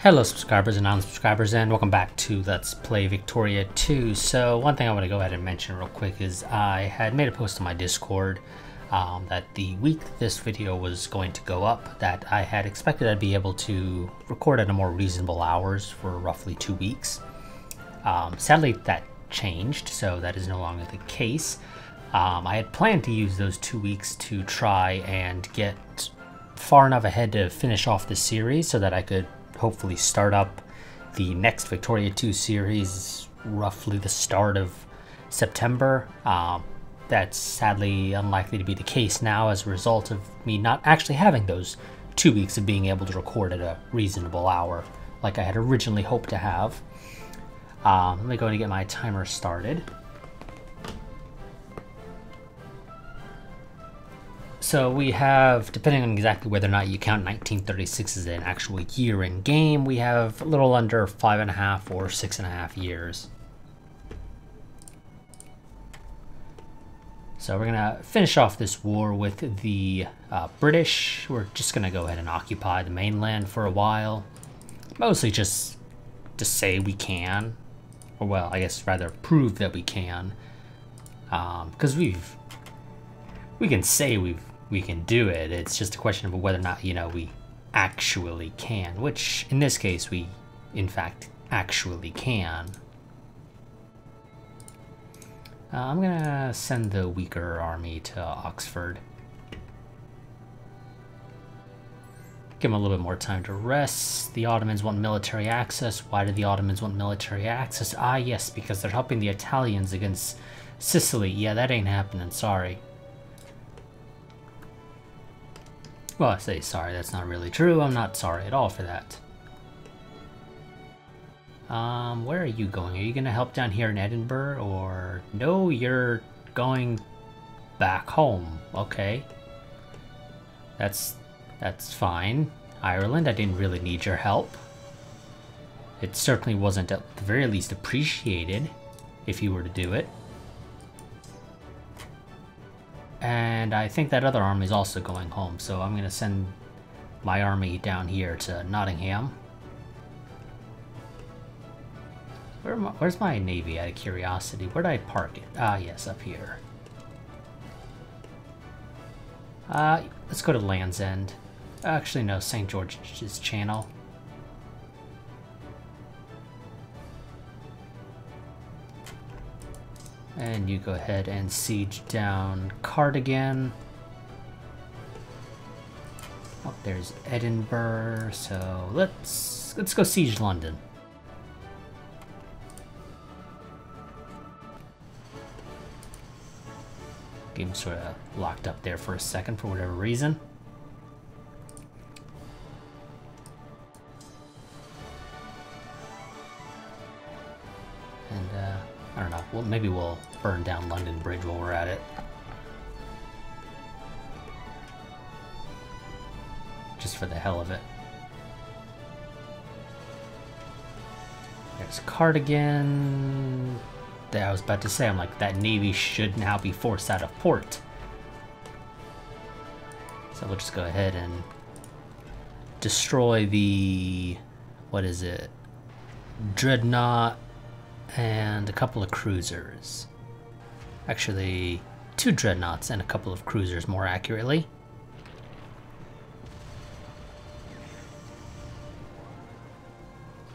Hello subscribers and non-subscribers, and welcome back to Let's Play Victoria 2. So one thing I want to go ahead and mention real quick is I had made a post on my Discord that the week this video was going to go up, that I had expected I'd be able to record at a more reasonable hours for roughly 2 weeks. Sadly that changed, so that is no longer the case. I had planned to use those 2 weeks to try and get far enough ahead to finish off the series so that I could hopefully start up the next Victoria 2 series roughly the start of September. That's sadly unlikely to be the case now as a result of me not actually having those 2 weeks of being able to record at a reasonable hour like I had originally hoped to have. Let me go and get my timer started. So we have, depending on exactly whether or not you count 1936 as an actual year in game, we have a little under 5.5 or 6.5 years. So we're gonna finish off this war with the British. We're just gonna go ahead and occupy the mainland for a while, mostly just to say we can, or well, I guess rather prove that we can, because we can say we can do it. It's just a question of whether or not, you know, we actually can, which in this case we in fact actually can. I'm gonna send the weaker army to Oxford. Give them a little bit more time to rest. The Ottomans want military access. Why do the Ottomans want military access? Ah yes, because they're helping the Italians against Sicily. Yeah, that ain't happening, sorry. Well, I say sorry, that's not really true. I'm not sorry at all for that. Where are you going? Are you gonna help down here in Edinburgh, or... No, you're going back home. Okay. That's fine. Ireland, I didn't really need your help. It certainly wasn't at the very least appreciated if you were to do it. And I think that other army is also going home, so I'm going to send my army down here to Nottingham. Where's my navy, out of curiosity? Where did I park it? Ah, yes, up here. Let's go to Land's End. Actually, no, St. George's Channel. And you go ahead and siege down Cardigan. Oh, there's Edinburgh, so let's go siege London. Game sort of locked up there for a second for whatever reason. And I don't know, well, maybe we'll burn down London Bridge while we're at it. Just for the hell of it. There's Cardigan. I was about to say, I'm like, that navy should now be forced out of port. So we'll just go ahead and destroy the, what is it? Dreadnought and a couple of cruisers. Actually, 2 dreadnoughts and a couple of cruisers, more accurately.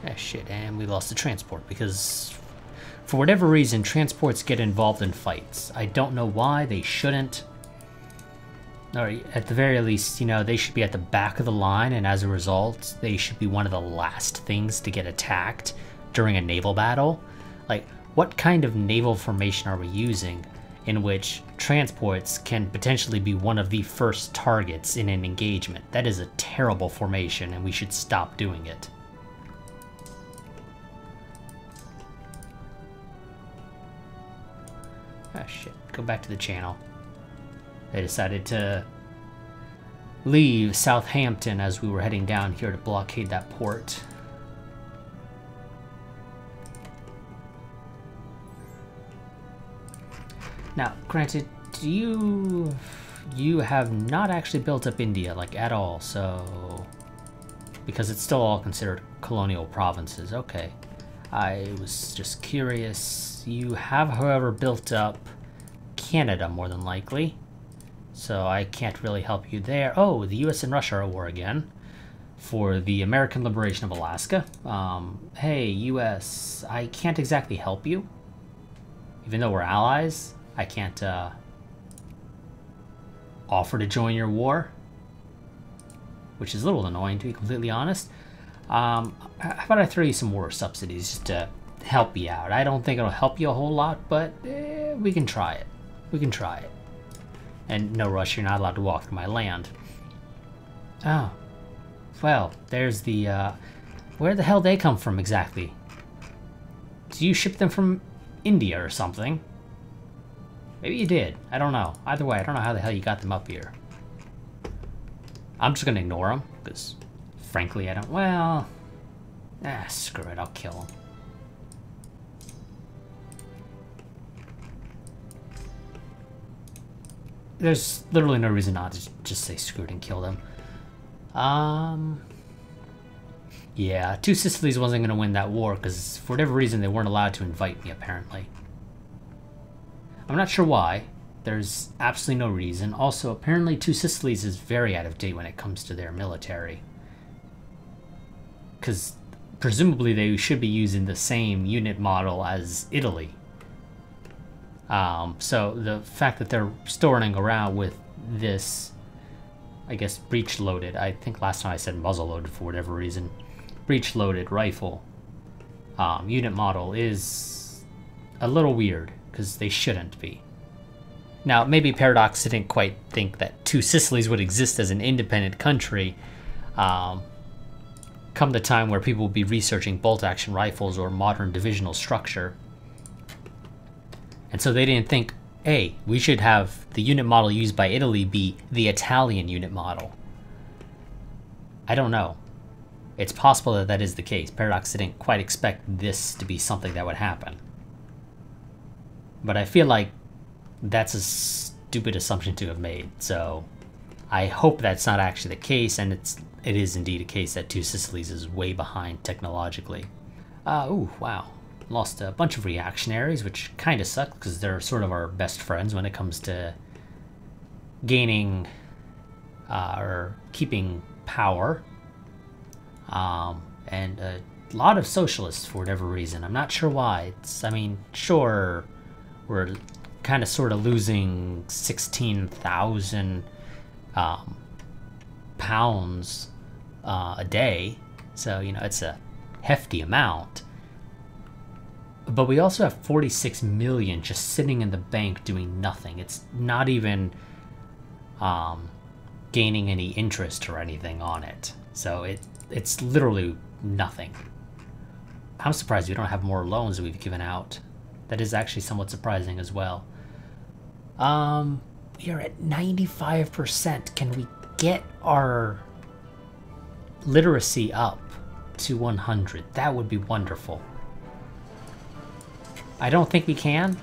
Ah, shit, and we lost the transport because, for whatever reason, transports get involved in fights. I don't know why, they shouldn't. Or at the very least, you know, they should be at the back of the line, and as a result, they should be one of the last things to get attacked during a naval battle. Like, what kind of naval formation are we using in which transports can potentially be one of the first targets in an engagement? That is a terrible formation, and we should stop doing it. Ah, shit. Go back to the channel. They decided to leave Southampton as we were heading down here to blockade that port. Now, granted, you have not actually built up India, like, at all, so... Because it's still all considered colonial provinces. Okay. I was just curious. You have, however, built up Canada more than likely. So I can't really help you there. Oh, the US and Russia are at war again for the American liberation of Alaska. Hey, US, I can't exactly help you. Even though we're allies, I can't offer to join your war, which is a little annoying, to be completely honest. How about I throw you some war subsidies just to help you out? I don't think it'll help you a whole lot, but we can try it. We can try it. And no rush, you're not allowed to walk through my land. Oh. Well, there's the, where the hell they come from exactly? Do you ship them from India or something? Maybe you did. I don't know. Either way, I don't know how the hell you got them up here. I'm just gonna ignore them, because frankly, I don't... Well... screw it, I'll kill them. There's literally no reason not to just say screw it and kill them. Yeah, Two Sicilies wasn't going to win that war because for whatever reason they weren't allowed to invite me, apparently. I'm not sure why. There's absolutely no reason. Also, apparently Two Sicilies is very out of date when it comes to their military. Because presumably they should be using the same unit model as Italy. So the fact that they're still running around with this, I guess, breech-loaded, I think last time I said muzzle-loaded for whatever reason, breech-loaded rifle unit model is a little weird, because they shouldn't be. Now, maybe Paradox didn't quite think that Two Sicilies would exist as an independent country come the time where people will be researching bolt-action rifles or modern divisional structure. And so they didn't think, hey, we should have the unit model used by Italy be the Italian unit model. I don't know. It's possible that that is the case. Paradox didn't quite expect this to be something that would happen. But I feel like that's a stupid assumption to have made, so I hope that's not actually the case, and it is indeed a case that Two Sicilies is way behind technologically. Ooh, wow. Lost a bunch of reactionaries, which kind of sucks because they're sort of our best friends when it comes to gaining or keeping power. And a lot of socialists for whatever reason. I'm not sure why. I mean, sure, we're kind of sort of losing 16,000 pounds a day. So, you know, it's a hefty amount. But we also have 46 million just sitting in the bank doing nothing. It's not even gaining any interest or anything on it. So it's literally nothing. I'm surprised we don't have more loans that we've given out. That is actually somewhat surprising as well. We are at 95%. Can we get our literacy up to 100? That would be wonderful. I don't think we can.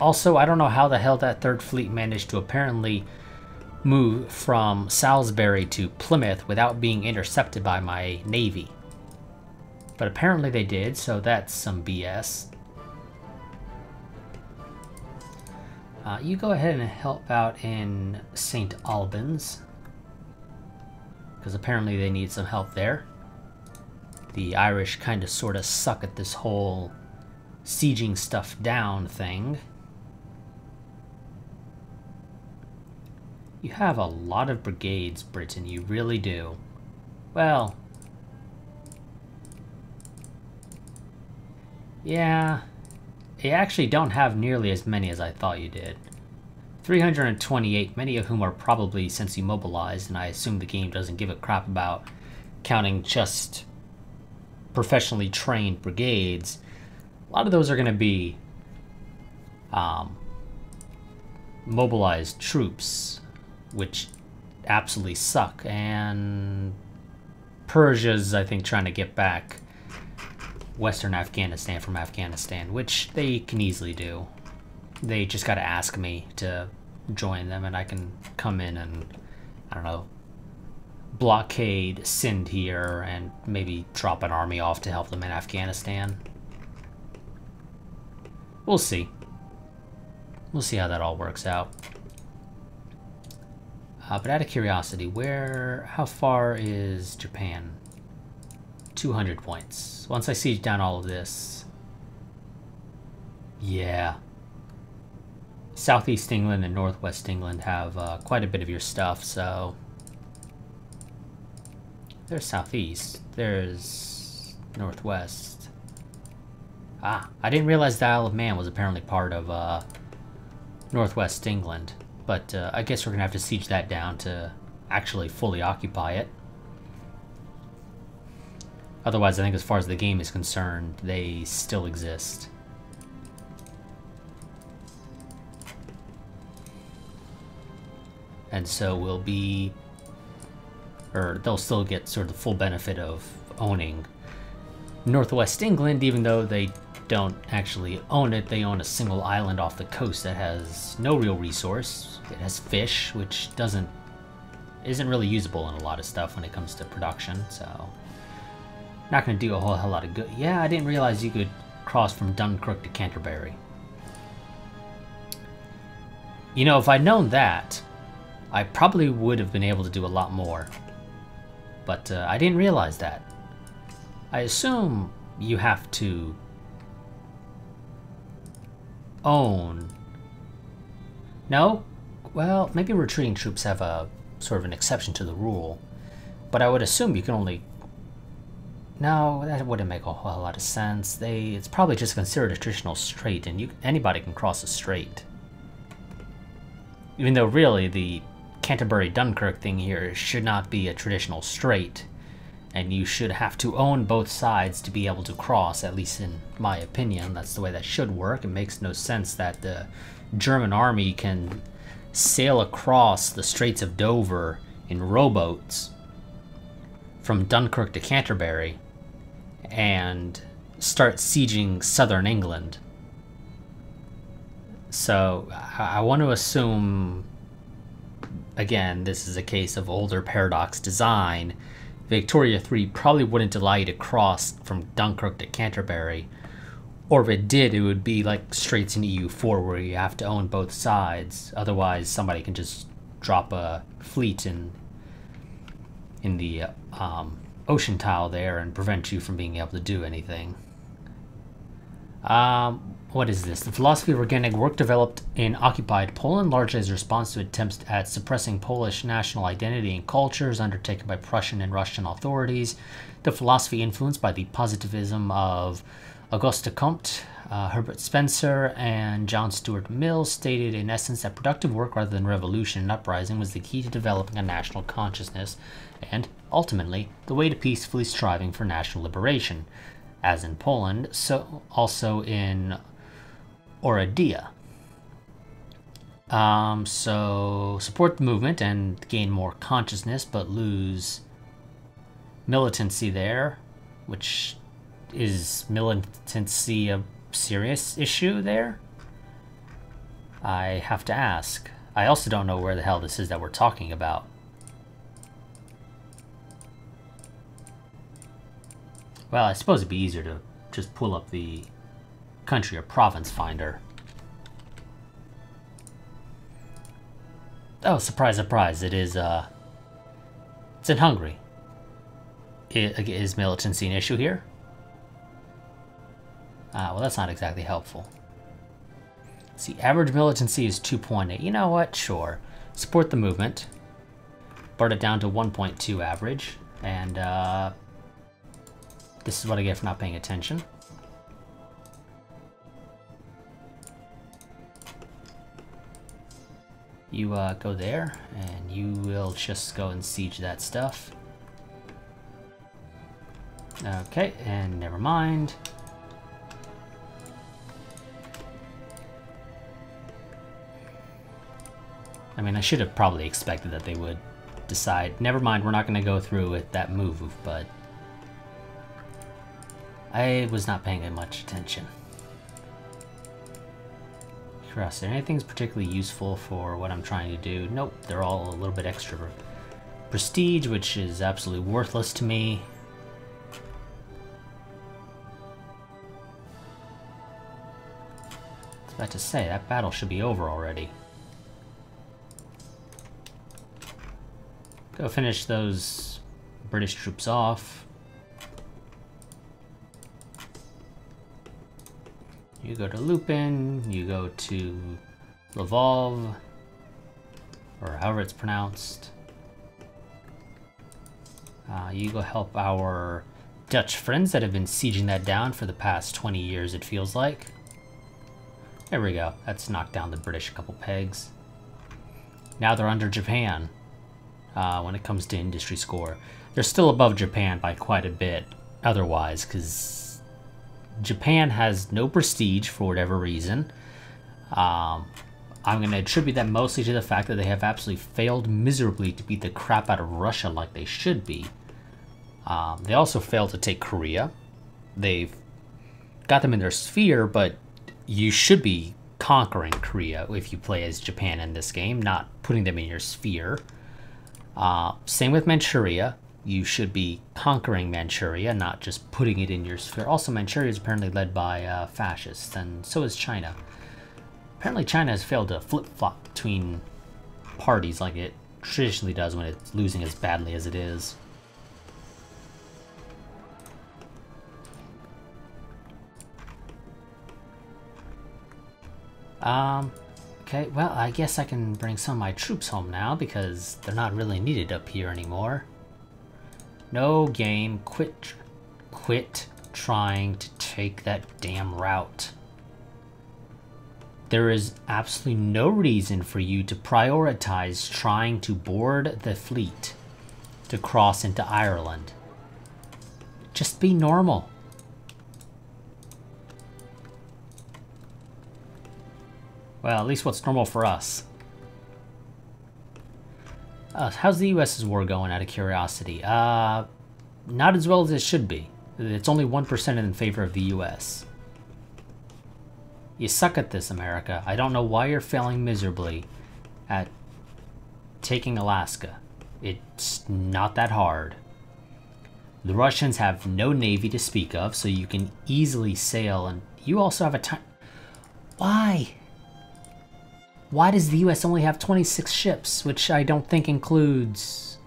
Also, I don't know how the hell that Third Fleet managed to apparently move from Salisbury to Plymouth without being intercepted by my Navy. But apparently they did, so that's some BS. You go ahead and help out in St. Albans, because apparently they need some help there. The Irish kind of sort of suck at this whole sieging stuff down thing. You have a lot of brigades, Britain, you really do. Well, yeah, you actually don't have nearly as many as I thought you did. 328, many of whom are probably since you mobilized, and I assume the game doesn't give a crap about counting just professionally trained brigades. A lot of those are going to be mobilized troops, which absolutely suck. And Persia's, I think, trying to get back Western Afghanistan from Afghanistan, which they can easily do. They just got to ask me to join them, and I can come in and, I don't know, blockade Sind here and maybe drop an army off to help them in Afghanistan. We'll see. We'll see how that all works out. But out of curiosity, how far is Japan? 200 points. Once I siege down all of this... Yeah. Southeast England and Northwest England have quite a bit of your stuff, so... There's Southeast. There's Northwest. Ah, I didn't realize the Isle of Man was apparently part of Northwest England. But I guess we're going to have to siege that down to actually fully occupy it. Otherwise, I think as far as the game is concerned, they still exist. And so we'll be... or they'll still get sort of the full benefit of owning Northwest England, even though they don't actually own it. They own a single island off the coast that has no real resource. It has fish, which isn't really usable in a lot of stuff when it comes to production, so not going to do a whole lot of good. Yeah, I didn't realize you could cross from Dunkirk to Canterbury. You know, if I'd known that, I probably would have been able to do a lot more. But I didn't realize that. I assume you have to own... No? Well, maybe retreating troops have a sort of an exception to the rule. But I would assume you can only... No, that wouldn't make a whole lot of sense. It's probably just considered a traditional strait, and anybody can cross a strait. Even though really the Canterbury-Dunkirk thing here should not be a traditional strait, and you should have to own both sides to be able to cross, at least in my opinion. That's the way that should work. It makes no sense that the German army can sail across the Straits of Dover in rowboats from Dunkirk to Canterbury and start sieging southern England. So I want to assume, again, this is a case of older paradox design. Victoria 3 probably wouldn't allow you to cross from Dunkirk to Canterbury, or if it did, it would be like straits in EU4 where you have to own both sides. Otherwise, somebody can just drop a fleet in the ocean tile there and prevent you from being able to do anything. What is this? The philosophy of organic work developed in occupied Poland largely as a response to attempts at suppressing Polish national identity and cultures undertaken by Prussian and Russian authorities. The philosophy influenced by the positivism of Auguste Comte, Herbert Spencer, and John Stuart Mill stated in essence that productive work rather than revolution and uprising was the key to developing a national consciousness and, ultimately, the way to peacefully striving for national liberation. As in Poland, so also in Oradia. So support the movement and gain more consciousness, but lose militancy there, which is militancy a serious issue there? I have to ask. I also don't know where the hell this is that we're talking about. Well, I suppose it'd be easier to just pull up the country or province finder. Oh, surprise, surprise. It is, it's in Hungary. Is militancy an issue here? Well, that's not exactly helpful. See, average militancy is 2.8. You know what? Sure. Support the movement. Brought it down to 1.2 average. And, this is what I get for not paying attention. You go there, and you will just go and siege that stuff. Okay, and never mind. I mean, I should have probably expected that they would decide, never mind, we're not going to go through with that move, but I was not paying much attention. Curiosity, anything's particularly useful for what I'm trying to do? Nope, they're all a little bit extra prestige, which is absolutely worthless to me. I was about to say, that battle should be over already. Go finish those British troops off. You go to Lupin, you go to Lvov, or however it's pronounced. You go help our Dutch friends that have been sieging that down for the past 20 years, it feels like. There we go. That's knocked down the British a couple pegs. Now they're under Japan when it comes to industry score. They're still above Japan by quite a bit otherwise, because Japan has no prestige for whatever reason. I'm going to attribute that mostly to the fact that they have absolutely failed miserably to beat the crap out of Russia like they should be. They also failed to take Korea. They've got them in their sphere, but you should be conquering Korea if you play as Japan in this game, not putting them in your sphere. Same with Manchuria. You should be conquering Manchuria, not just putting it in your sphere. Also, Manchuria is apparently led by fascists, and so is China. Apparently China has failed to flip-flop between parties like it traditionally does when it's losing as badly as it is. Okay, well, I guess I can bring some of my troops home now because they're not really needed up here anymore. No game, quit trying to take that damn route. There is absolutely no reason for you to prioritize trying to board the fleet to cross into Ireland. Just be normal. Well, at least what's normal for us. How's the US's war going, out of curiosity? Not as well as it should be. It's only 1% in favor of the US. You suck at this, America. I don't know why you're failing miserably at taking Alaska. It's not that hard. The Russians have no navy to speak of, so you can easily sail, and you also have a time... Why? Why does the US only have 26 ships, which I don't think includes...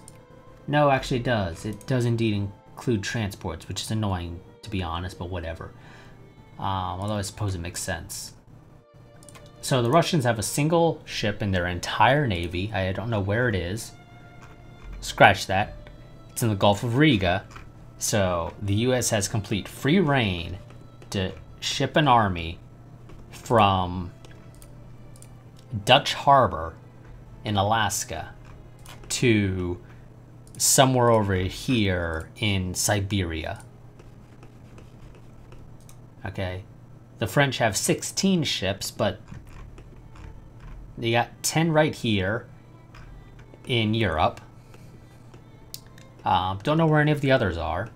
No, actually it does. It does indeed include transports, which is annoying, to be honest, but whatever. Although I suppose it makes sense. So the Russians have a single ship in their entire navy. I don't know where it is. Scratch that. It's in the Gulf of Riga. So the US has complete free reign to ship an army from Dutch Harbor in Alaska to somewhere over here in Siberia. Okay, the French have 16 ships, but they got 10 right here in Europe. Don't know where any of the others are.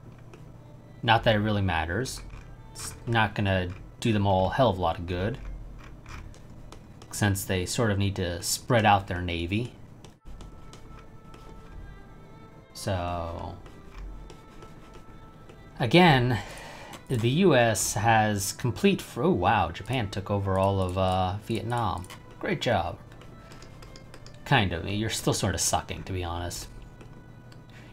Not that it really matters. It's not gonna do them all a hell of a lot of good, since they sort of need to spread out their navy. So, again, the US has complete... Oh, wow, Japan took over all of Vietnam. Great job. Kind of. You're still sort of sucking, to be honest.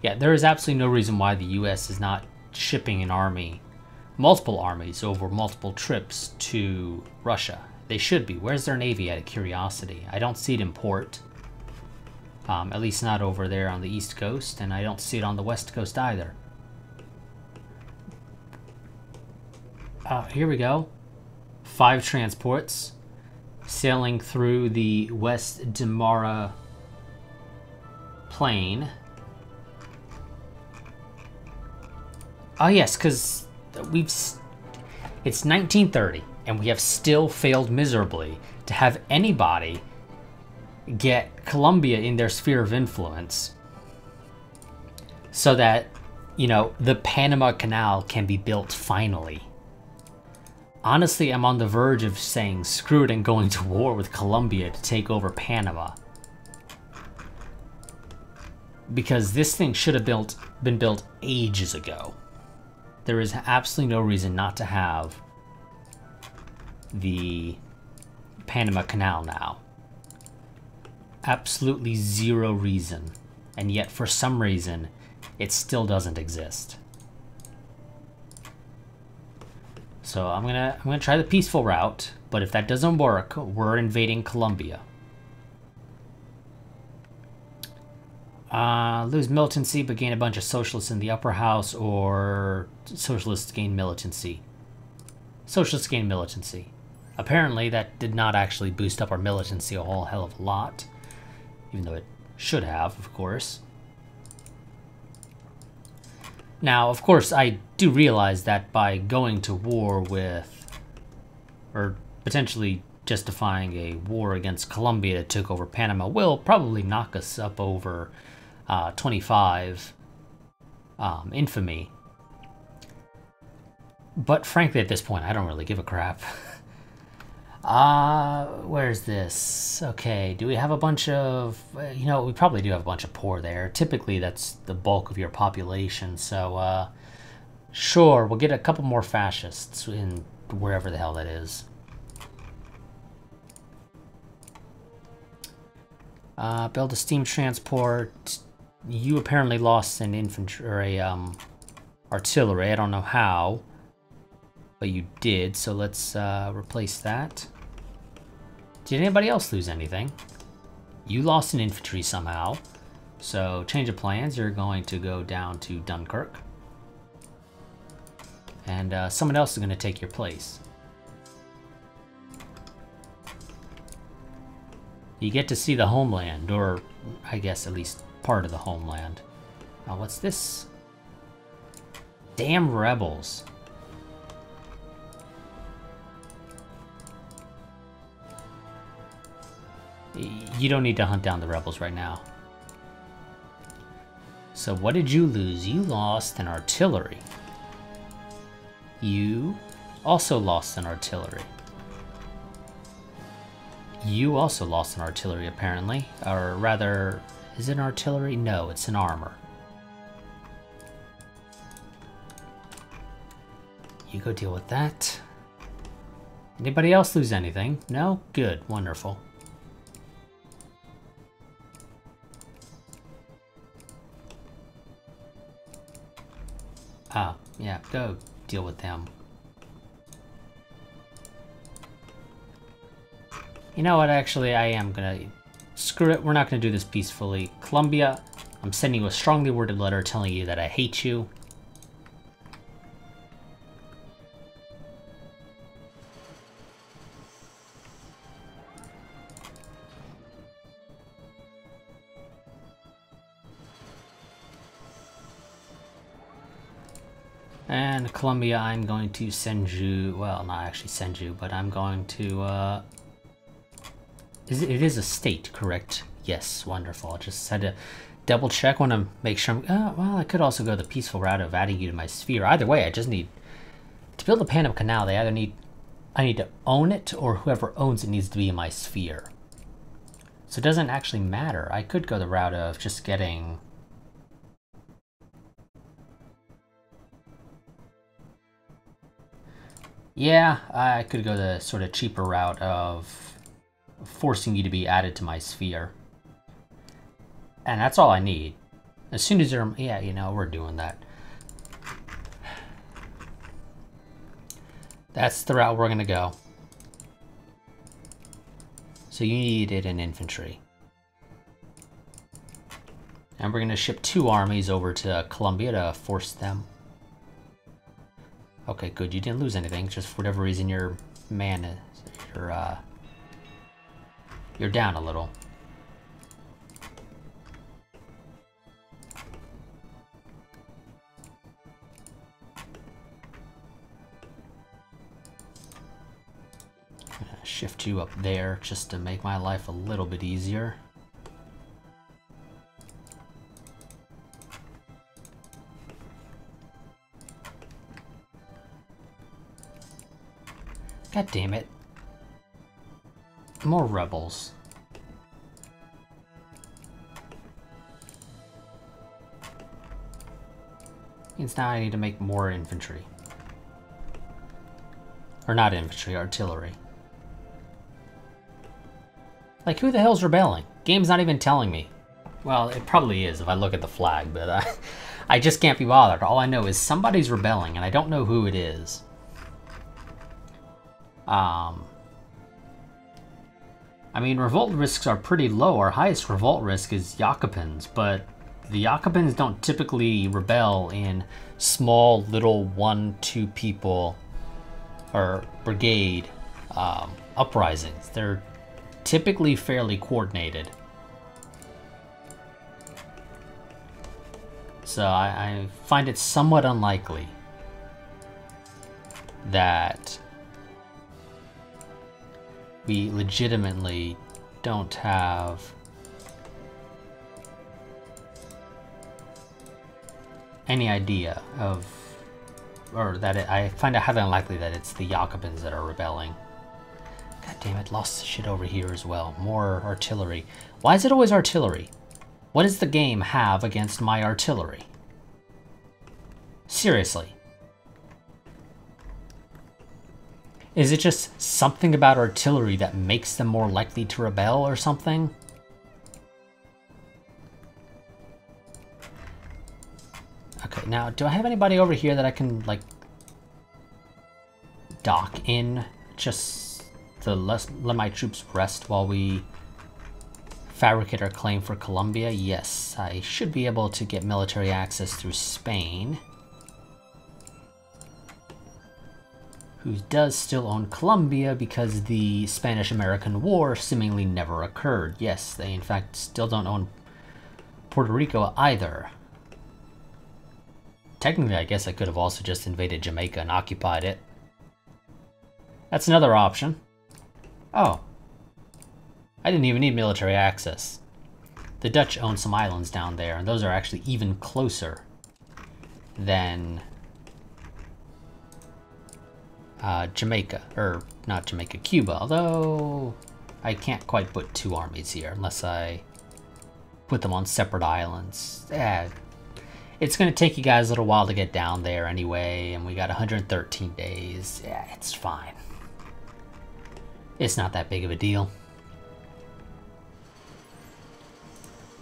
Yeah, there is absolutely no reason why the US is not shipping an army, multiple armies over multiple trips to Russia. They should be. Where's their navy, out of curiosity? I don't see it in port. At least not over there on the East Coast, and I don't see it on the West Coast either. Here we go. 5 transports sailing through the West Demara Plain. Oh yes, because it's 1930, and we have still failed miserably to have anybody get Colombia in their sphere of influence so that, you know, the Panama Canal can be built finally. Honestly, I'm on the verge of saying screw it and going to war with Colombia to take over Panama. because this thing should have been built ages ago. There is absolutely no reason not to have the Panama Canal now. Absolutely zero reason. And yet, for some reason, it still doesn't exist. So I'm gonna try the peaceful route, but if that doesn't work, we're invading Colombia. Lose militancy but gain a bunch of socialists in the upper house, or socialists gain militancy. Socialists gain militancy. Apparently that did not actually boost up our militancy a whole hell of a lot, even though it should have, of course. Now, of course, I do realize that by going to war with, or potentially justifying a war against Colombia that took over Panama, will probably knock us up over 25 infamy. But frankly, at this point, I don't really give a crap. Where's this? Okay, do we have a bunch of... you know, we probably do have a bunch of poor there. Typically, that's the bulk of your population, so, sure, we'll get a couple more fascists in wherever the hell that is. Build a steam transport. You apparently lost an infantry, or a, artillery. I don't know how, but you did, so let's, replace that. Did anybody else lose anything? You lost an infantry somehow. So, change of plans. You're going to go down to Dunkirk. And someone else is going to take your place. You get to see the homeland, or I guess at least part of the homeland. Now, what's this? Damn rebels. You don't need to hunt down the rebels right now. So what did you lose? You lost an artillery. You also lost an artillery. You also lost an artillery, apparently. Or rather, is it an artillery? No, it's an armor. You go deal with that. Anybody else lose anything? No? Good. Wonderful. Ah, yeah, go deal with them. You know what, actually, I am gonna... Screw it, we're not gonna do this peacefully. Colombia, I'm sending you a strongly worded letter telling you that I hate you. And Colombia, I'm going to send you, well, not actually send you, but I'm going to, it is a state, correct? Yes, wonderful. I just had to double check, want to make sure well, I could also go the peaceful route of adding you to my sphere. Either way, I just need, to build the Panama Canal, they either need, I need to own it, or whoever owns it needs to be in my sphere. So it doesn't actually matter. I could go the route of just getting... Yeah, I could go the sort of cheaper route of forcing you to be added to my sphere. And that's all I need. As soon as you're... Yeah, you know, we're doing that. That's the route we're going to go. So you needed an infantry. And we're going to ship 2 armies over to Colombia to force them. Okay, good. You didn't lose anything. Just for whatever reason, your man is... You're down a little. Shift you up there just to make my life a little bit easier. God damn it. More rebels. Means now I need to make more infantry. Or not infantry, artillery. Like, who the hell's rebelling? Game's not even telling me. Well, it probably is if I look at the flag, but I just can't be bothered. All I know is somebody's rebelling, and I don't know who it is. I mean, revolt risks are pretty low. Our highest revolt risk is Jacobins, but the Jacobins don't typically rebel in small, little 1-2 people or brigade uprisings. They're typically fairly coordinated. So I find it somewhat unlikely that we legitimately don't have any idea of, or that I find it highly unlikely that it's the Jacobins that are rebelling. God damn it, lost shit over here as well. More artillery. Why is it always artillery? What does the game have against my artillery? Seriously. Is it just something about artillery that makes them more likely to rebel or something? Okay, now, do I have anybody over here that I can, like, dock in just to let my troops rest while we fabricate our claim for Colombia? Yes, I should be able to get military access through Spain, who does still own Colombia because the Spanish-American War seemingly never occurred. Yes, they in fact still don't own Puerto Rico either. Technically, I guess I could have also just invaded Jamaica and occupied it. That's another option. Oh. I didn't even need military access. The Dutch own some islands down there, and those are actually even closer than Jamaica, or not Jamaica, Cuba, although I can't quite put 2 armies here unless I put them on separate islands. It's going to take you guys a little while to get down there anyway, and we got 113 days. Yeah, it's fine. It's not that big of a deal.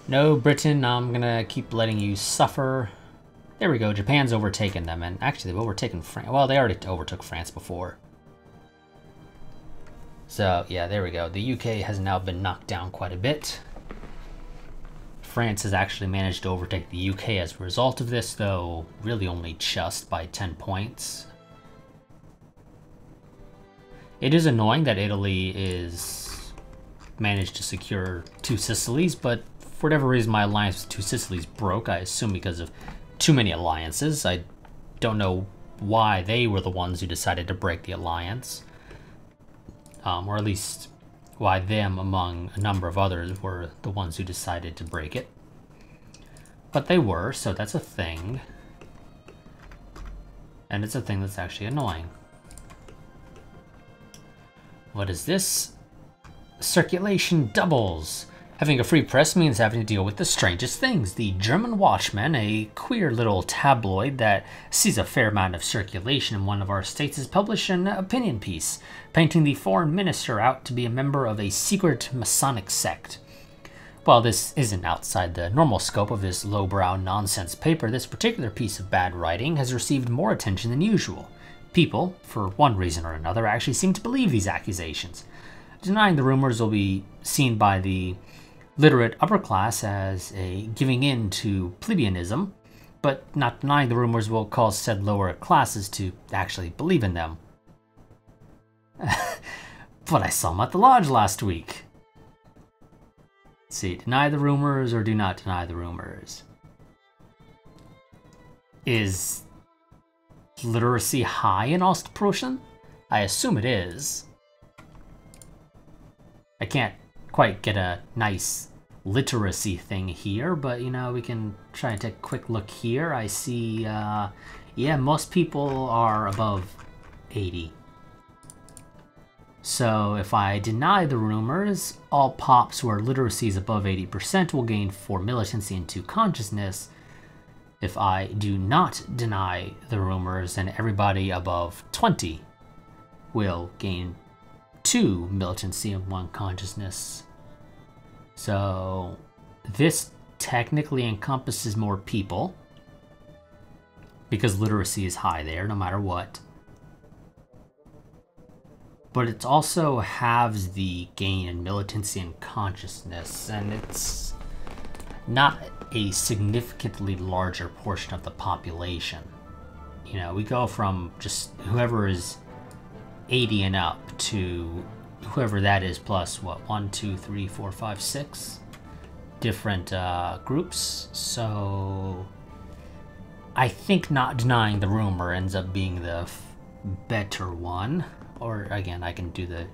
No, Britain, I'm gonna keep letting you suffer. There we go, Japan's overtaken them, and actually they've overtaken France. Well, they already overtook France before. So, yeah, there we go. The UK has now been knocked down quite a bit. France has actually managed to overtake the UK as a result of this, though really only just by 10 points. It is annoying that Italy is managed to secure 2 Sicilies, but for whatever reason, my alliance with 2 Sicilies broke. I assume because of too many alliances. I don't know why they were the ones who decided to break the alliance. Or at least why them, among a number of others, were the ones who decided to break it. But they were, so that's a thing. And it's a thing that's actually annoying. What is this? Circulation doubles. Having a free press means having to deal with the strangest things. The German Watchman, a queer little tabloid that sees a fair amount of circulation in one of our states, has published an opinion piece, painting the foreign minister out to be a member of a secret Masonic sect. While this isn't outside the normal scope of this lowbrow nonsense paper, this particular piece of bad writing has received more attention than usual. People, for one reason or another, actually seem to believe these accusations. Denying the rumors will be seen by the literate upper class as a giving in to plebeianism, but not denying the rumors will cause said lower classes to actually believe in them. But I saw them at the lodge last week. Let's see, deny the rumors or do not deny the rumors? Is literacy high in Ostpreußen? I assume it is. I can't quite get a nice literacy thing here, but you know, we can try and take a quick look here. I see, yeah, most people are above 80. So if I deny the rumors, all pops where literacy is above 80% will gain 4 militancy and 2 consciousness, If I do not deny the rumors, then everybody above 20 will gain 2 militancy and 1 consciousness. So this technically encompasses more people, because literacy is high there no matter what. But it also halves the gain in militancy and consciousness, and it's not a significantly larger portion of the population. You know, we go from just whoever is 80 and up to whoever that is plus, what, 1, 2, 3, 4, 5, 6 different groups. So I think not denying the rumor ends up being the better one. Or again, I can do the,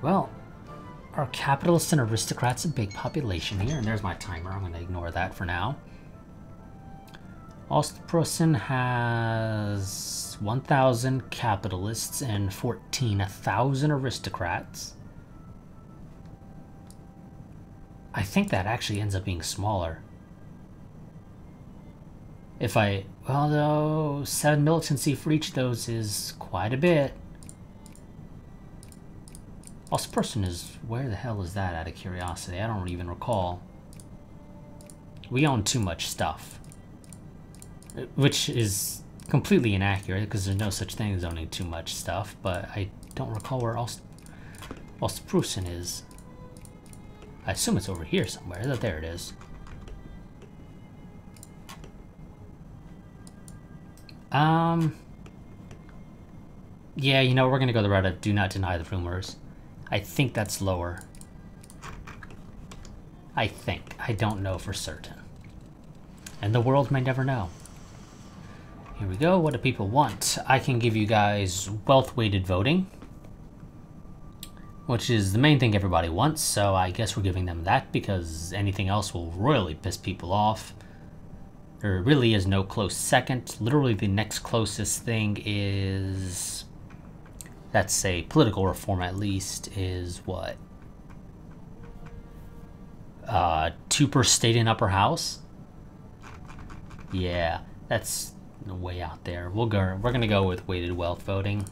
well, are capitalists and aristocrats a big population here? And there's my timer. I'm going to ignore that for now. Ostpreußen has 1,000 capitalists and 14,000 aristocrats. I think that actually ends up being smaller. If I, well, though, 7 militancy for each of those is quite a bit. Ostpreußen is, where the hell is that out of curiosity? I don't even recall. We own too much stuff. Which is completely inaccurate, because there's no such thing as owning too much stuff, but I don't recall where Ostpreußen is. I assume it's over here somewhere. There it is. Yeah, you know, we're gonna go the route of do not deny the rumors. I think that's lower. I think. I don't know for certain. And the world may never know. Here we go. What do people want? I can give you guys wealth-weighted voting, which is the main thing everybody wants, so I guess we're giving them that because anything else will royally piss people off. There really is no close second. Literally the next closest thing is, let's say, political reform at least, is what? 2 per state in upper house? Yeah, that's way out there. We're gonna go with weighted wealth voting.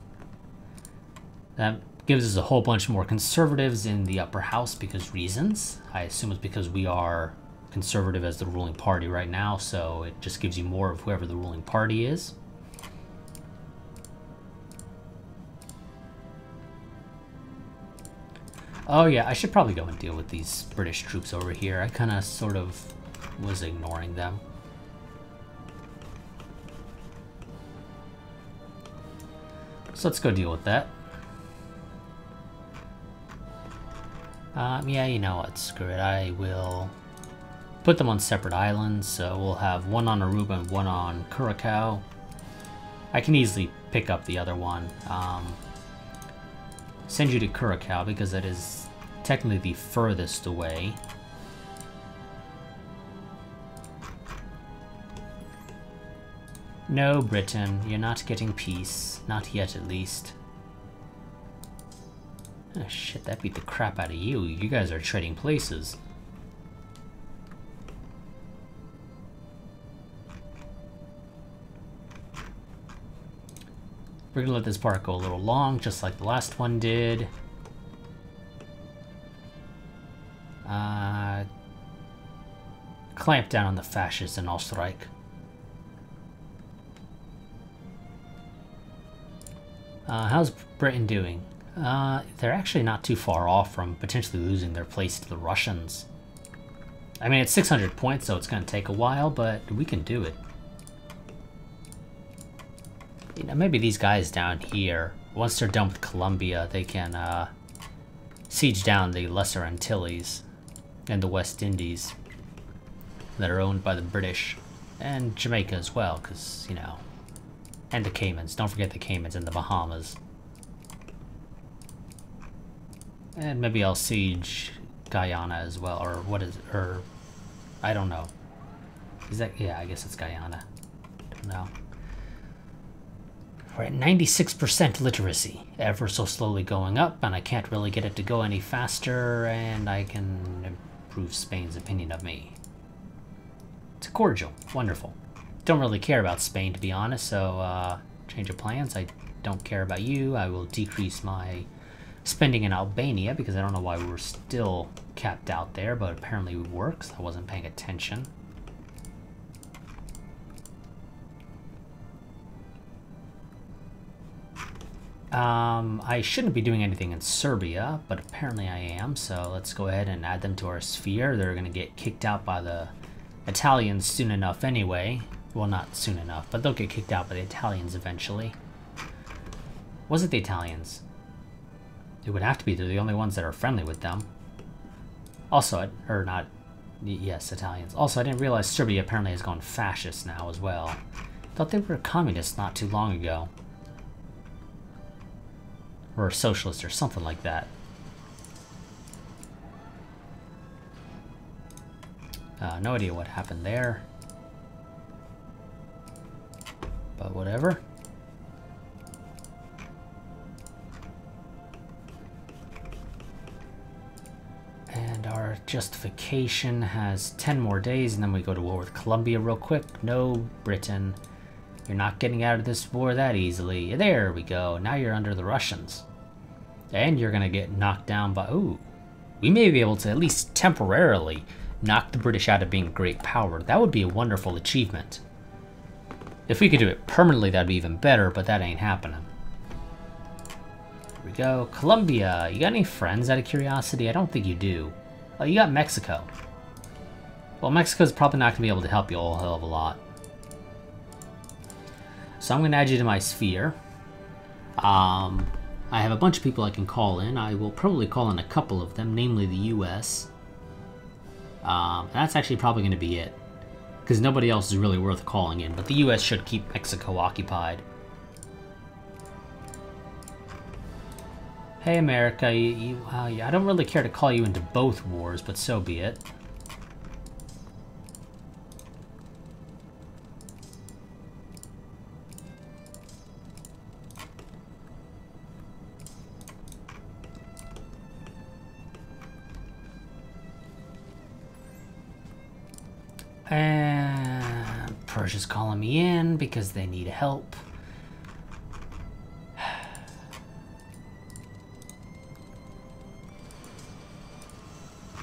That gives us a whole bunch more conservatives in the upper house because reasons. I assume it's because we are conservative as the ruling party right now, so it just gives you more of whoever the ruling party is. Oh yeah, I should probably go and deal with these British troops over here. I kind of sort of was ignoring them. So let's go deal with that. Yeah, you know what, screw it. I will put them on separate islands, so we'll have one on Aruba and one on Curacao. I can easily pick up the other one. Send you to Curacao because that is technically the furthest away. No, Britain, you're not getting peace. Not yet, at least. Oh, shit, that beat the crap out of you. You guys are trading places. We're gonna let this part go a little long, just like the last one did. Clamp down on the fascists and I'll strike. How's Britain doing? They're actually not too far off from potentially losing their place to the Russians. I mean, it's 600 points, so it's going to take a while, but we can do it. You know, maybe these guys down here, once they're done with Colombia, they can siege down the Lesser Antilles and the West Indies that are owned by the British, and Jamaica as well, because, you know, and the Caymans. Don't forget the Caymans and the Bahamas. And maybe I'll siege Guyana as well, or what is, or I don't know. Is that, yeah, I guess it's Guyana. Don't know. We're at 96% literacy, ever so slowly going up, and I can't really get it to go any faster, and I can improve Spain's opinion of me. It's cordial. Wonderful. Don't really care about Spain, to be honest, so change of plans. I don't care about you. I will decrease my spending in Albania because I don't know why we were still capped out there, but apparently it works. I wasn't paying attention. I shouldn't be doing anything in Serbia, but apparently I am, so let's go ahead and add them to our sphere. They're going to get kicked out by the Italians soon enough anyway. Well, not soon enough, but they'll get kicked out by the Italians eventually. Was it the Italians? It would have to be. They're the only ones that are friendly with them. Also, or not, yes, Italians. Also, I didn't realize Serbia apparently has gone fascist now as well. Thought they were communists not too long ago. Or socialist or something like that. No idea what happened there. But whatever. And our justification has 10 more days, and then we go to war with Colombia real quick. No, Britain. You're not getting out of this war that easily. There we go. Now you're under the Russians. And you're going to get knocked down by... Ooh. We may be able to at least temporarily knock the British out of being a great power. That would be a wonderful achievement. If we could do it permanently, that'd be even better, but that ain't happening. Here we go. Colombia. You got any friends out of curiosity? I don't think you do. Oh, you got Mexico. Well, Mexico's probably not going to be able to help you a whole hell of a lot. So I'm going to add you to my sphere. I have a bunch of people I can call in. I will probably call in a couple of them, namely the US. That's actually probably going to be it. Because nobody else is really worth calling in, but the US should keep Mexico occupied. Hey America, I don't really care to call you into both wars, but so be it. And Persia's calling me in because they need help.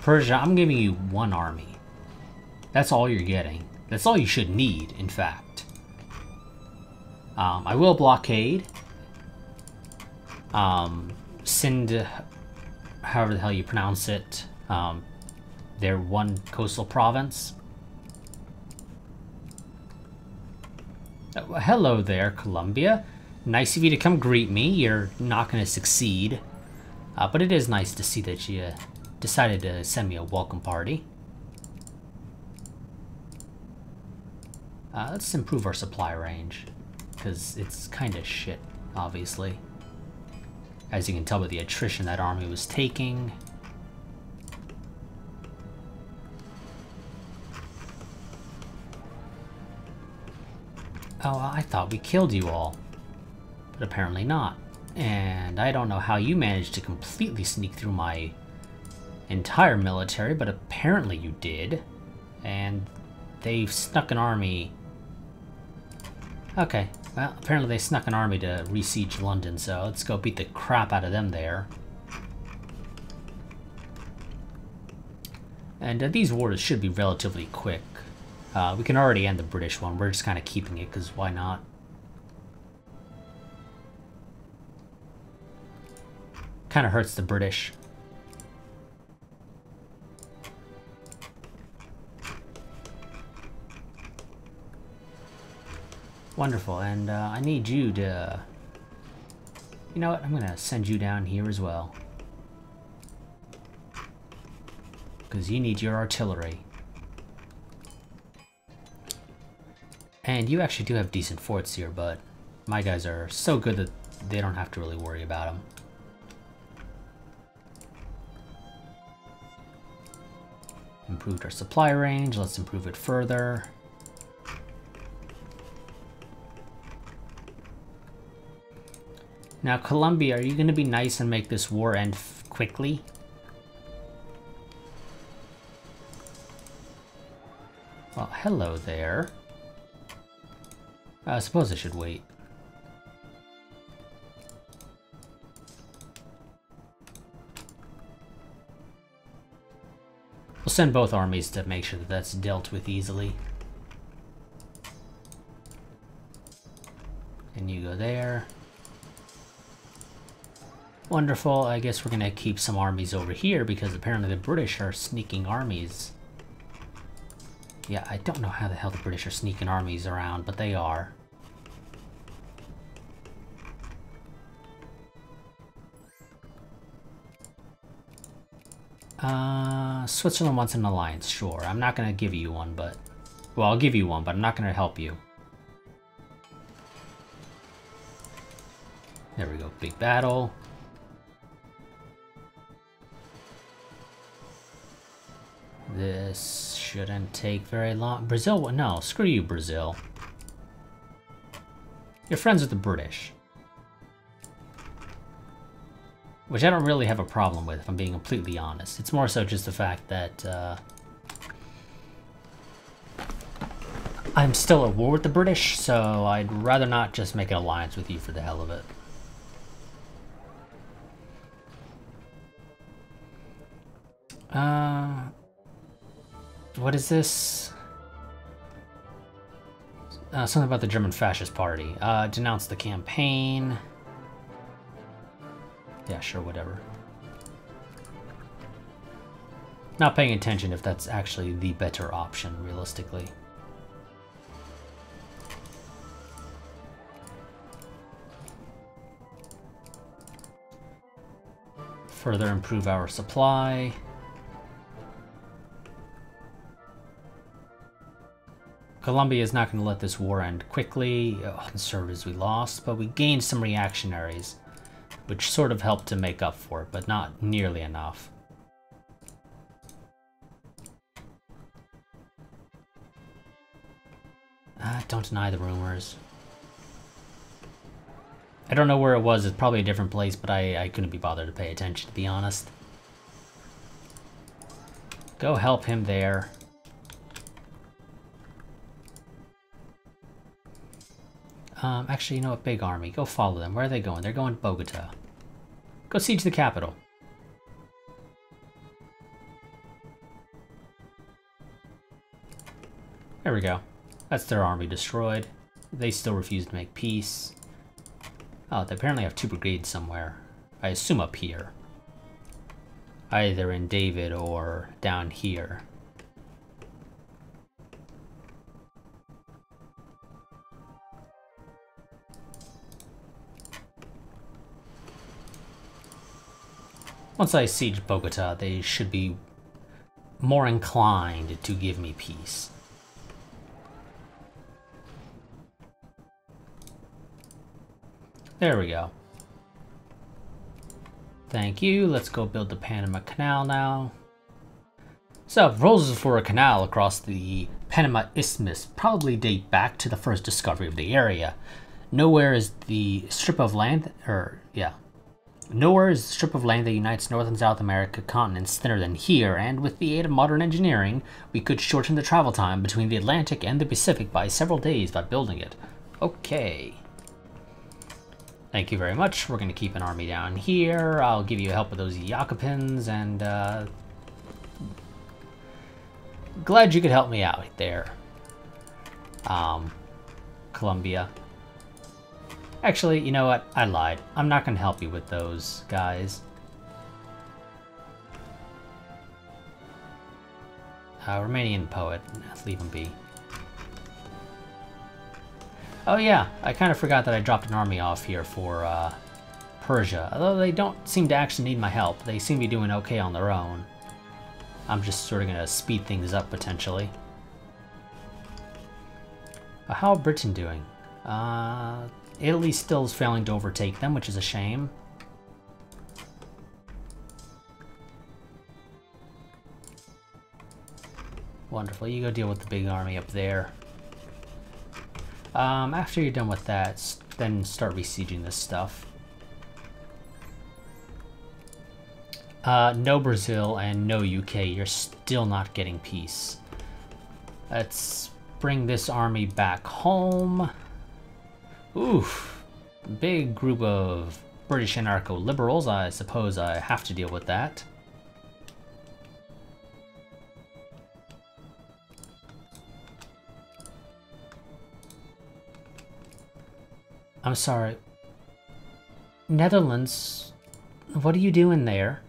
Persia, I'm giving you one army. That's all you're getting. That's all you should need, in fact. I will blockade. Send, however the hell you pronounce it, their one coastal province. Hello there, Colombia. Nice of you to come greet me. You're not going to succeed. But it is nice to see that you decided to send me a welcome party. Let's improve our supply range, because it's kind of shit, obviously. As you can tell by the attrition that army was taking. Oh, I thought we killed you all. But apparently not. And I don't know how you managed to completely sneak through my entire military, but apparently you did. And they snuck an army. Okay, well, apparently they snuck an army to re-siege London, so let's go beat the crap out of them there. And these wars should be relatively quick. We can already end the British one. We're just kind of keeping it, because why not? Kind of hurts the British. Wonderful, and I need you to... You know what? I'm going to send you down here as well. Because you need your artillery. And you actually do have decent forts here, but my guys are so good that they don't have to really worry about them. Improved our supply range. Let's improve it further. Now, Colombia, are you going to be nice and make this war end quickly? Well, hello there. I suppose I should wait. We'll send both armies to make sure that that's dealt with easily. And you go there. Wonderful. I guess we're gonna keep some armies over here because apparently the British are sneaking armies. Yeah, I don't know how the hell the British are sneaking armies around, but they are. Switzerland wants an alliance, sure. I'm not gonna give you one, but... Well, I'll give you one, but I'm not gonna help you. There we go, big battle. This shouldn't take very long. Brazil, no, screw you, Brazil. You're friends with the British. Which I don't really have a problem with, if I'm being completely honest. It's more so just the fact that I'm still at war with the British, so I'd rather not just make an alliance with you for the hell of it. What is this? Something about the German Fascist Party. Denounce the campaign. Yeah, sure, whatever. Not paying attention if that's actually the better option, realistically. Further improve our supply. Colombia is not going to let this war end quickly. Oh, the service we lost, but we gained some reactionaries, which sort of helped to make up for it, but not nearly enough. Don't deny the rumors. I don't know where it was. It's probably a different place, but I couldn't be bothered to pay attention, to be honest. Go help him there. Actually, you know what? Big army. Go follow them. Where are they going? They're going to Bogota. Go siege the capital. There we go. That's their army destroyed. They still refuse to make peace. Oh, they apparently have 2 brigades somewhere. I assume up here. Either in David or down here. Once I siege Bogota, they should be more inclined to give me peace. There we go. Thank you. Let's go build the Panama Canal now. So, proposals for a canal across the Panama Isthmus probably date back to the first discovery of the area. Nowhere is the strip of land that unites North and South America continents thinner than here, and with the aid of modern engineering, we could shorten the travel time between the Atlantic and the Pacific by several days by building it. Okay. Thank you very much. We're going to keep an army down here. I'll give you help with those Jacobins, and glad you could help me out there, Colombia. Actually, you know what? I lied. I'm not going to help you with those guys. Romanian poet. Leave him be. Oh yeah, I kind of forgot that I dropped an army off here for Persia. Although they don't seem to actually need my help. They seem to be doing okay on their own. I'm just sort of going to speed things up, potentially. How are Britain doing? Italy still is failing to overtake them, which is a shame. Wonderful. You go deal with the big army up there. After you're done with that, then start besieging this stuff. No Brazil and no UK. You're still not getting peace. Let's bring this army back home. Oof. Big group of British anarcho-liberals. I suppose I have to deal with that. I'm sorry. Netherlands, what are you doing there?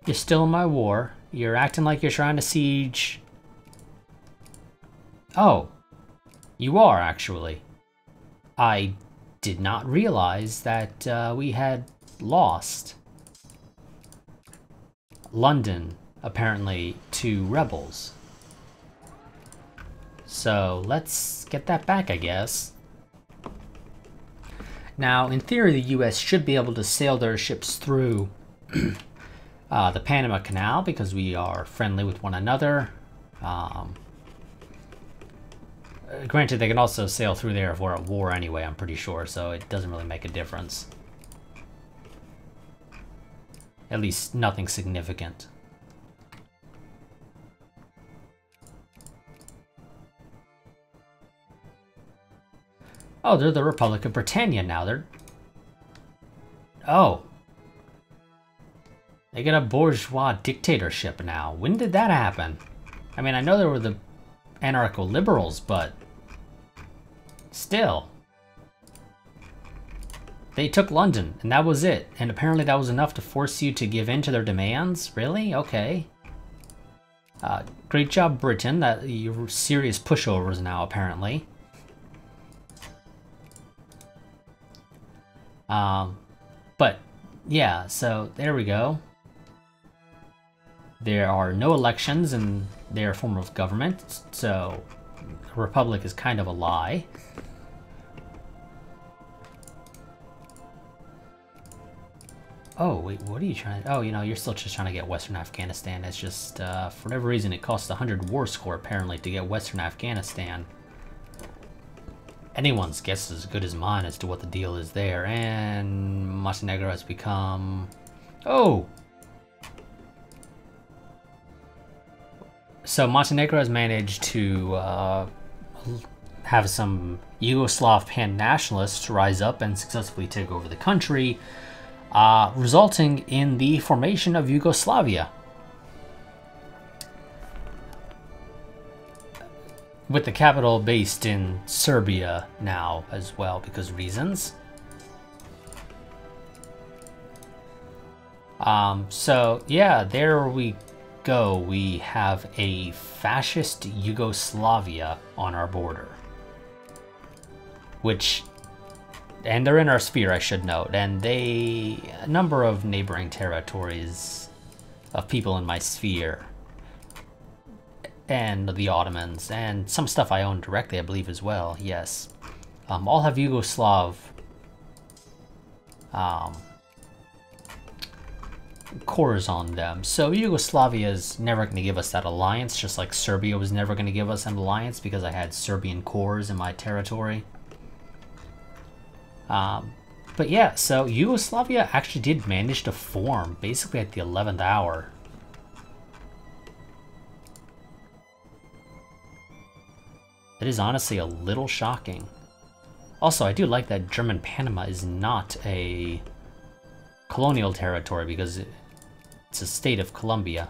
You're still in my war. You're acting like you're trying to siege. Oh, you are actually. I did not realize that we had lost London, apparently, to rebels. So let's get that back, I guess. Now, in theory, the US should be able to sail their ships through the Panama Canal because we are friendly with one another. Granted, they can also sail through there if we're at war anyway, I'm pretty sure, so it doesn't really make a difference. At least nothing significant. Oh, they're the Republic of Britannia now. Oh. They get a bourgeois dictatorship now. When did that happen? I mean, I know there were the anarcho-liberals, but still. They took London, and that was it. And apparently that was enough to force you to give in to their demands? Really? Okay. Great job, Britain. You're serious pushovers now, apparently. But yeah, so there we go. There are no elections in their form of government, so a republic is kind of a lie. Oh, wait, what are you trying to... Oh, you know, you're still just trying to get Western Afghanistan. It's just, for whatever reason, it costs 100 war score, apparently, to get Western Afghanistan. Anyone's guess is as good as mine as to what the deal is there. And Montenegro has become... Oh! So Montenegro has managed to have some Yugoslav pan-nationalists rise up and successfully take over the country, resulting in the formation of Yugoslavia. With the capital based in Serbia now as well, because reasons. So yeah, there we go. We have a fascist Yugoslavia on our border. And they're in our sphere, I should note, and a number of neighboring territories of people in my sphere. And the Ottomans, and some stuff I own directly, I believe, as well, yes. All have Yugoslav cores on them. So Yugoslavia is never going to give us that alliance, just like Serbia was never going to give us an alliance because I had Serbian cores in my territory. But yeah, so Yugoslavia actually did manage to form basically at the 11th hour. It is honestly a little shocking. Also, I do like that German Panama is not a colonial territory because it's a state of Colombia.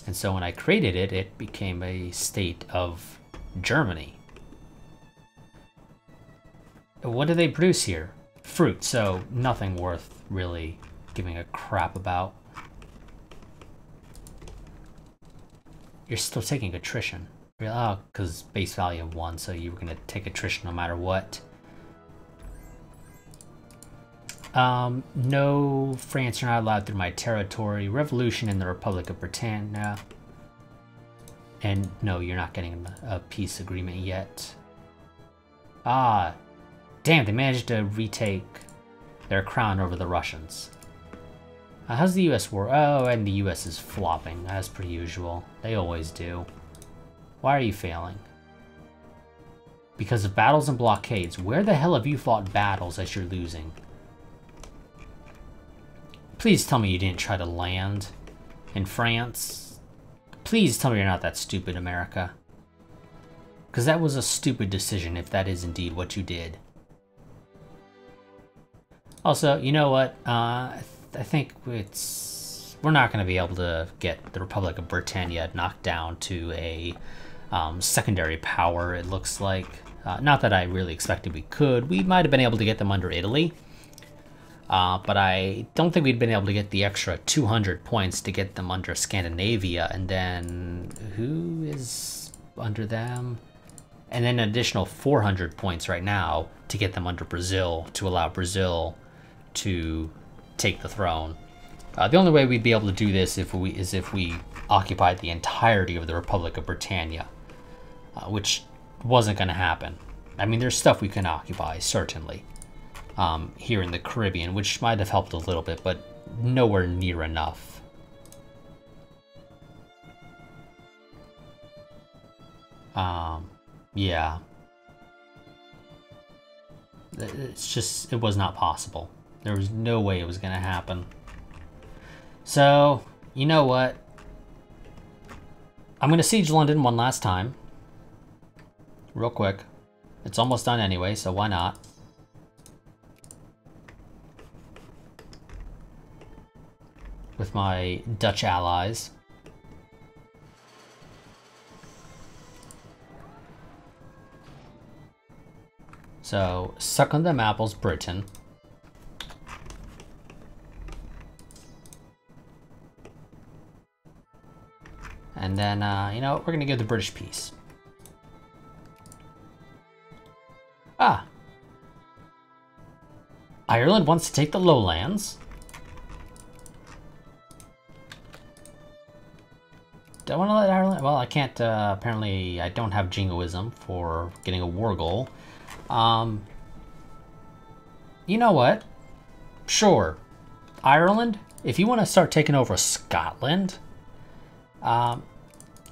And so when I created it, it became a state of Germany. What do they produce here? Fruit, so nothing worth really giving a crap about. You're still taking attrition. Oh, because base value of 1, so you were going to take attrition no matter what. No, France, you're not allowed through my territory. Revolution in the Republic of Britannia. And no, you're not getting a peace agreement yet. Ah, damn, they managed to retake their crown over the Russians. How's the US war? Oh, and the US is flopping, as per usual. They always do. Why are you failing? Because of battles and blockades. Where the hell have you fought battles as you're losing? Please tell me you didn't try to land in France. Please tell me you're not that stupid, America. Because that was a stupid decision if that is indeed what you did. Also, you know what? I think we're not going to be able to get the Republic of Britannia knocked down to a secondary power, it looks like. Not that I really expected we could. We might have been able to get them under Italy. But I don't think we'd been able to get the extra 200 points to get them under Scandinavia. And then who is under them? And then an additional 400 points right now to get them under Brazil, to allow Brazil to take the throne. The only way we'd be able to do this is if we occupied the entirety of the Republic of Britannia, which wasn't going to happen. I mean, there's stuff we can occupy, certainly, here in the Caribbean, which might have helped a little bit, but nowhere near enough. Yeah. It's just, it was not possible. There was no way it was going to happen. So, you know what? I'm going to siege London one last time. Real quick. It's almost done anyway, so why not? With my Dutch allies. So, suck on them apples, Britain. And then, you know, we're going to give the British peace. Ah. Ireland wants to take the lowlands. Do I want to let Ireland? Well, I can't, apparently I don't have jingoism for getting a war goal. You know what? Sure. Ireland, if you want to start taking over Scotland,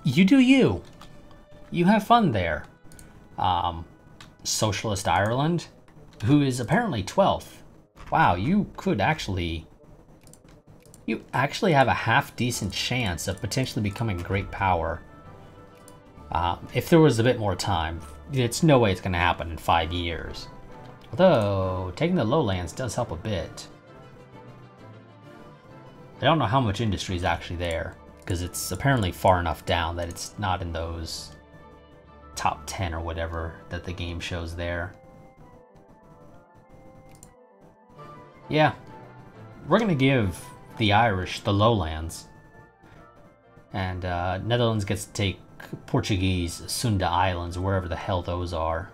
you do you. You have fun there. Socialist Ireland, who is apparently 12th. Wow, you actually have a half-decent chance of potentially becoming a great power. If there was a bit more time. It's no way it's going to happen in 5 years. Although, taking the lowlands does help a bit. I don't know how much industry is actually there, because it's apparently far enough down that it's not in those top 10 or whatever that the game shows there. Yeah, we're going to give the Irish the lowlands. And Netherlands gets to take Portuguese Sunda Islands, wherever the hell those are.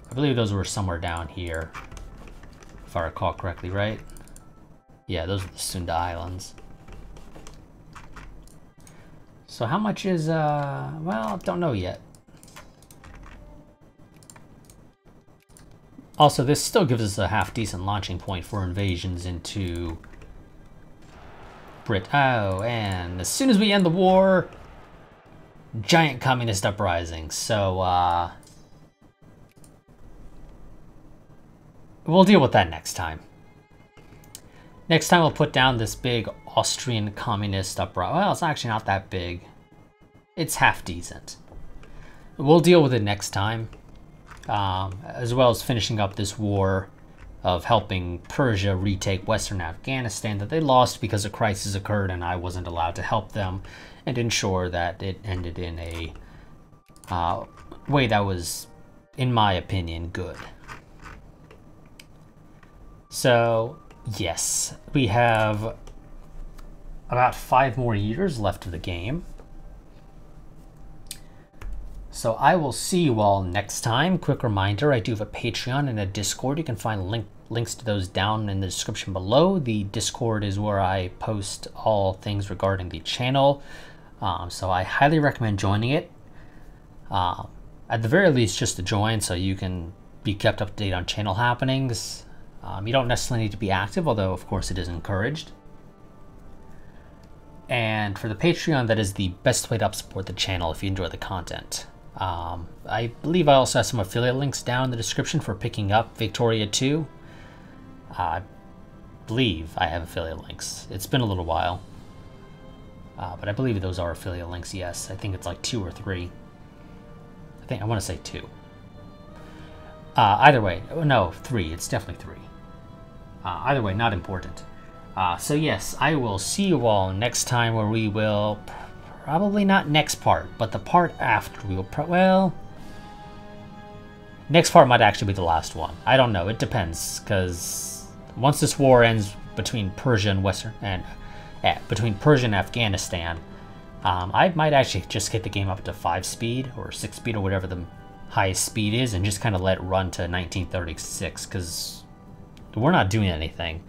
I believe those were somewhere down here, if I recall correctly, right? Yeah, those are the Sunda Islands. So how much is, well, don't know yet. Also, this still gives us a half-decent launching point for invasions into Brit. Oh, and as soon as we end the war, giant communist uprising. So, we'll deal with that next time. Next time we'll put down this big Austrian communist uprising. Well, it's actually not that big. It's half decent. We'll deal with it next time. As well as finishing up this war of helping Persia retake Western Afghanistan that they lost because a crisis occurred and I wasn't allowed to help them, and ensure that it ended in a way that was, in my opinion, good. So, yes, we have about 5 more years left of the game. So I will see you all next time. Quick reminder, I do have a Patreon and a Discord. You can find links to those down in the description below. The Discord is where I post all things regarding the channel. So I highly recommend joining it. At the very least, just to join so you can be kept up to date on channel happenings. You don't necessarily need to be active, although of course it is encouraged. And for the Patreon, that is the best way to help support the channel if you enjoy the content. I believe I also have some affiliate links down in the description for picking up Victoria 2. I believe I have affiliate links. It's been a little while. But I believe those are affiliate links, yes. I think it's like 2 or 3. I want to say 2. Either way, no, 3. It's definitely 3. Either way, not important. So yes, I will see you all next time, where we will probably not next part, but the part after. We will well, next part might actually be the last one. I don't know. It depends, because once this war ends between Persia and between Persia and Afghanistan, I might actually just get the game up to 5 speed or 6 speed or whatever the highest speed is, and just kind of let it run to 1936, because we're not doing anything.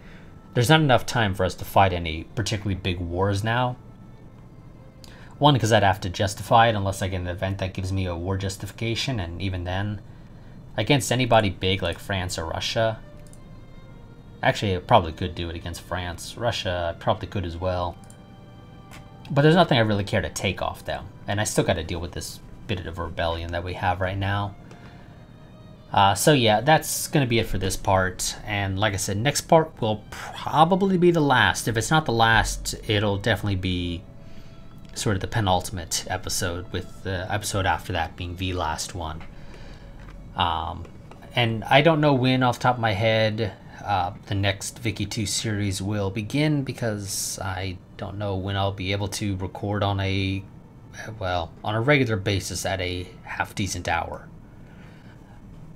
There's not enough time for us to fight any particularly big wars now. One, because I'd have to justify it unless I get an event that gives me a war justification, and even then, against anybody big like France or Russia. Actually, I probably could do it against France. Russia, I probably could as well. But there's nothing I really care to take off them. And I still got to deal with this bit of rebellion that we have right now. So yeah, that's going to be it for this part. And like I said, next part will probably be the last. If it's not the last, it'll definitely be sort of the penultimate episode, with the episode after that being the last one. And I don't know when off the top of my head the next Vicky 2 series will begin, because I don't know when I'll be able to record on a regular basis at a half-decent hour.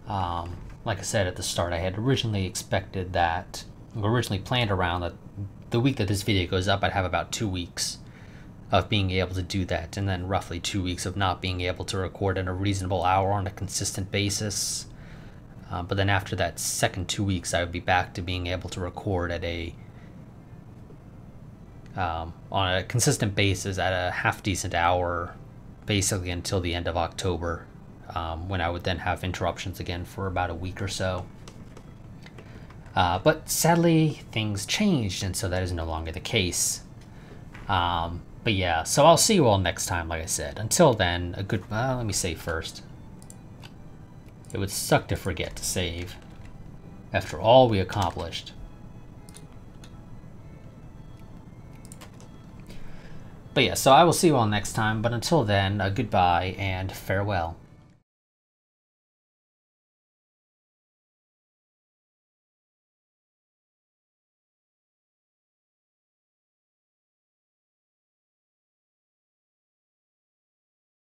Like I said at the start, I had originally planned around that the week that this video goes up, I'd have about 2 weeks of being able to do that, and then roughly 2 weeks of not being able to record in a reasonable hour on a consistent basis. But then after that second 2 weeks, I would be back to being able to record at on a consistent basis at a half-decent hour, basically until the end of October, when I would then have interruptions again for about a week or so. But sadly, things changed, and so that is no longer the case. But yeah, so I'll see you all next time, like I said. Until then, let me save first. It would suck to forget to save after all we accomplished. But yeah, so I will see you all next time, but until then, goodbye and farewell.